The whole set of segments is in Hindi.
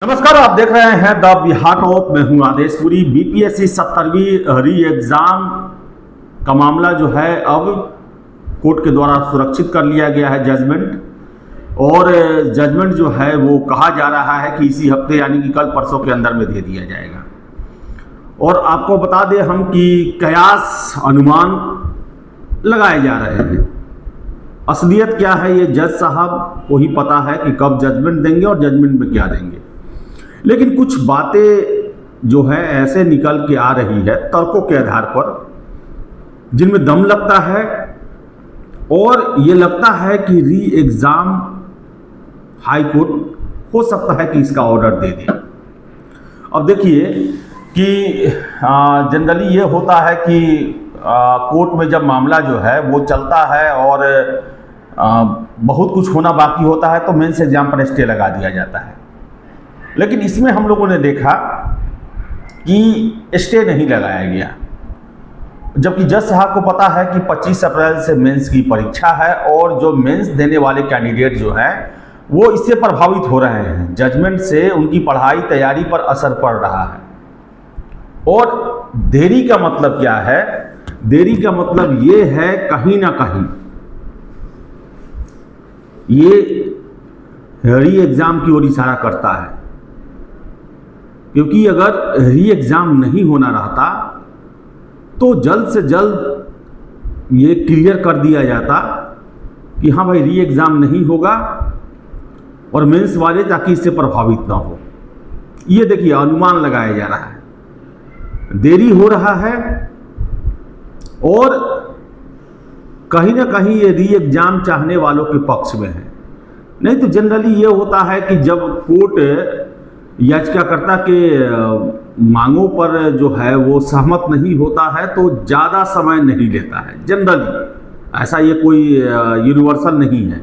नमस्कार, आप देख रहे हैं द बिहार टॉप। मैं हूं आदेशपुरी। बीपीएससी 70वीं री एग्जाम का मामला जो है अब कोर्ट के द्वारा सुरक्षित कर लिया गया है जजमेंट, और जजमेंट जो है वो कहा जा रहा है कि इसी हफ्ते यानी कि कल परसों के अंदर में दे दिया जाएगा। और आपको बता दें हम कि कयास अनुमान लगाए जा रहे हैं। असलियत क्या है ये जज साहब को ही पता है कि कब जजमेंट देंगे और जजमेंट में क्या देंगे। लेकिन कुछ बातें जो है ऐसे निकल के आ रही है तर्कों के आधार पर, जिनमें दम लगता है, और ये लगता है कि री एग्जाम हाई कोर्ट हो सकता है कि इसका ऑर्डर दे दे। अब देखिए कि जनरली ये होता है कि कोर्ट में जब मामला जो है वो चलता है और बहुत कुछ होना बाकी होता है तो मेंस एग्जाम पर स्टे लगा दिया जाता है। लेकिन इसमें हम लोगों ने देखा कि स्टे नहीं लगाया गया, जबकि जज साहब को पता है कि 25 अप्रैल से मेंस की परीक्षा है और जो मेंस देने वाले कैंडिडेट जो हैं वो इससे प्रभावित हो रहे हैं। जजमेंट से उनकी पढ़ाई तैयारी पर असर पड़ रहा है। और देरी का मतलब क्या है? देरी का मतलब ये है कहीं ना कहीं ये री एग्जाम की ओर इशारा करता है, क्योंकि अगर री एग्जाम नहीं होना रहता तो जल्द से जल्द ये क्लियर कर दिया जाता कि हाँ भाई री एग्जाम नहीं होगा, और मेंस वाले ताकि इससे प्रभावित ना हो। ये देखिए अनुमान लगाया जा रहा है, देरी हो रहा है, और कहीं ना कहीं ये री एग्जाम चाहने वालों के पक्ष में है। नहीं तो जनरली ये होता है कि जब कोर्ट याचिकाकर्ता के मांगों पर जो है वो सहमत नहीं होता है तो ज़्यादा समय नहीं लेता है। जनरली ऐसा ये कोई यूनिवर्सल नहीं है।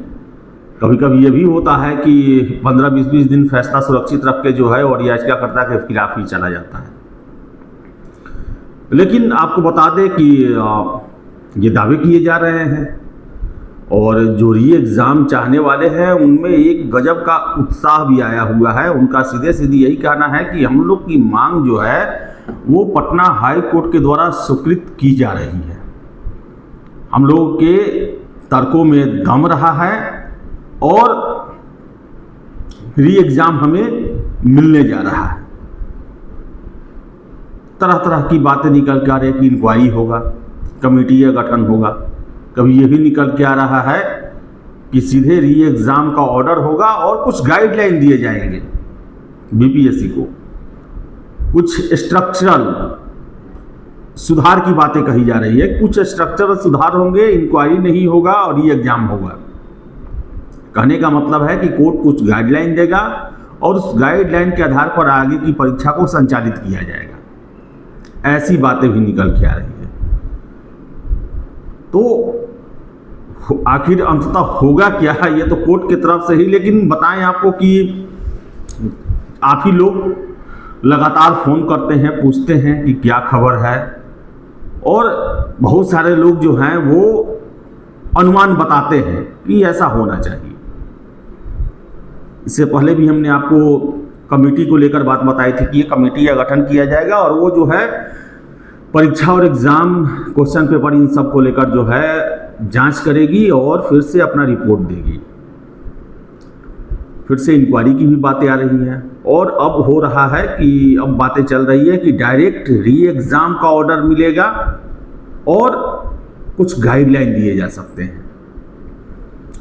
कभी कभी ये भी होता है कि 15-20 दिन फैसला सुरक्षित रख के जो है और याचिकाकर्ता के खिलाफ ही चला जाता है। लेकिन आपको बता दें कि ये दावे किए जा रहे हैं, और जो री एग्ज़ाम चाहने वाले हैं उनमें एक गजब का उत्साह भी आया हुआ है। उनका सीधे सीधे यही कहना है कि हम लोग की मांग जो है वो पटना हाई कोर्ट के द्वारा स्वीकृत की जा रही है। हम लोगों के तर्कों में दम रहा है और री एग्ज़ाम हमें मिलने जा रहा है। तरह तरह की बातें निकल के आ रही है कि इंक्वायरी होगा, कमेटी का गठन होगा। कभी ये भी निकल के आ रहा है कि सीधे री एग्ज़ाम का ऑर्डर होगा और कुछ गाइडलाइन दिए जाएंगे बीपीएससी को। कुछ स्ट्रक्चरल सुधार की बातें कही जा रही है। कुछ स्ट्रक्चरल सुधार होंगे, इंक्वायरी नहीं होगा और री एग्ज़ाम होगा। कहने का मतलब है कि कोर्ट कुछ गाइडलाइन देगा और उस गाइडलाइन के आधार पर आगे की परीक्षा को संचालित किया जाएगा। ऐसी बातें भी निकल के आ रही है। तो आखिर अंततः होगा क्या है ये तो कोर्ट की तरफ से ही। लेकिन बताएं आपको कि आप ही लोग लगातार फ़ोन करते हैं, पूछते हैं कि क्या खबर है, और बहुत सारे लोग जो हैं वो अनुमान बताते हैं कि ऐसा होना चाहिए। इससे पहले भी हमने आपको कमेटी को लेकर बात बताई थी कि ये कमेटी का गठन किया जाएगा और वो जो है परीक्षा और एग्ज़ाम, क्वेश्चन पेपर, इन सब को लेकर जो है जांच करेगी और फिर से अपना रिपोर्ट देगी। फिर से इंक्वायरी की भी बातें आ रही हैं, और अब हो रहा है कि अब बातें चल रही है कि डायरेक्ट री एग्ज़ाम का ऑर्डर मिलेगा और कुछ गाइडलाइन दिए जा सकते हैं।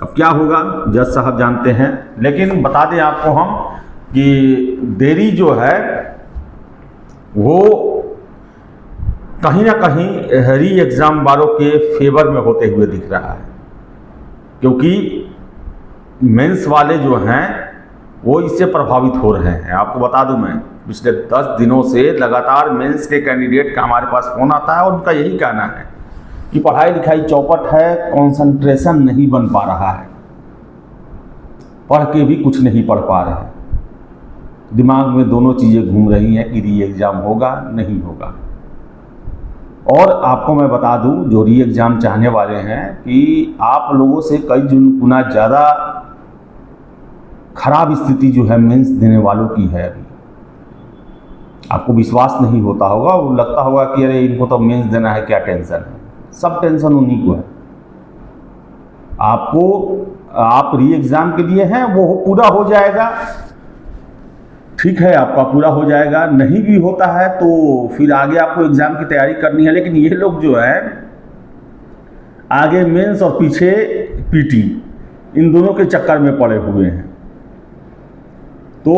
अब क्या होगा जज साहब जानते हैं। लेकिन बता दें आपको हम कि देरी जो है वो कहीं ना कहीं री एग्ज़ाम वालों के फेवर में होते हुए दिख रहा है, क्योंकि मेंस वाले जो हैं वो इससे प्रभावित हो रहे हैं। आपको बता दूं, मैं पिछले 10 दिनों से लगातार मेंस के कैंडिडेट का हमारे पास फ़ोन आता है और उनका यही कहना है कि पढ़ाई लिखाई चौपट है, कंसंट्रेशन नहीं बन पा रहा है, पढ़ के भी कुछ नहीं पढ़ पा रहे हैं, दिमाग में दोनों चीज़ें घूम रही हैं कि री एग्ज़ाम होगा नहीं होगा। और आपको मैं बता दूं, जो री एग्ज़ाम चाहने वाले हैं, कि आप लोगों से कई गुना ज़्यादा खराब स्थिति जो है मेंस देने वालों की है। अभी आपको विश्वास नहीं होता होगा, वो लगता होगा कि अरे इनको तो मेंस देना है, क्या टेंशन है। सब टेंशन उन्हीं को है। आप री एग्ज़ाम के लिए हैं, वो पूरा हो जाएगा, ठीक है, आपका पूरा हो जाएगा। नहीं भी होता है तो फिर आगे आपको एग्ज़ाम की तैयारी करनी है। लेकिन ये लोग जो है आगे मेंस और पीछे पीटी, इन दोनों के चक्कर में पड़े हुए हैं। तो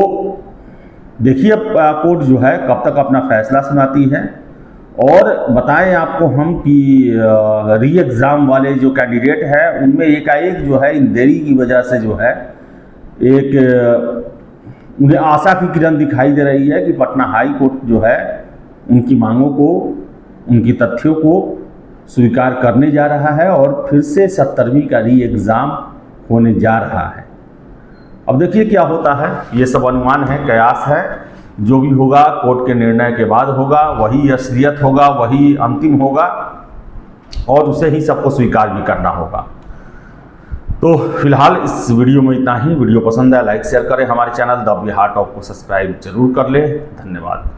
देखिए अब कोर्ट जो है कब तक अपना फैसला सुनाती है। और बताएं आपको हम कि री एग्ज़ाम वाले जो कैंडिडेट हैं उनमें एकाएक जो है इन देरी की वजह से जो है एक उन्हें आशा की किरण दिखाई दे रही है कि पटना हाई कोर्ट जो है उनकी मांगों को, उनकी तथ्यों को स्वीकार करने जा रहा है और फिर से 70वीं का री एग्ज़ाम होने जा रहा है। अब देखिए क्या होता है, ये सब अनुमान है, कयास है। जो भी होगा कोर्ट के निर्णय के बाद होगा, वही असलियत होगा, वही अंतिम होगा और उसे ही सबको स्वीकार भी करना होगा। तो फिलहाल इस वीडियो में इतना ही। वीडियो पसंद है लाइक शेयर करें, हमारे चैनल द बिहार टॉप को सब्सक्राइब जरूर कर लें। धन्यवाद।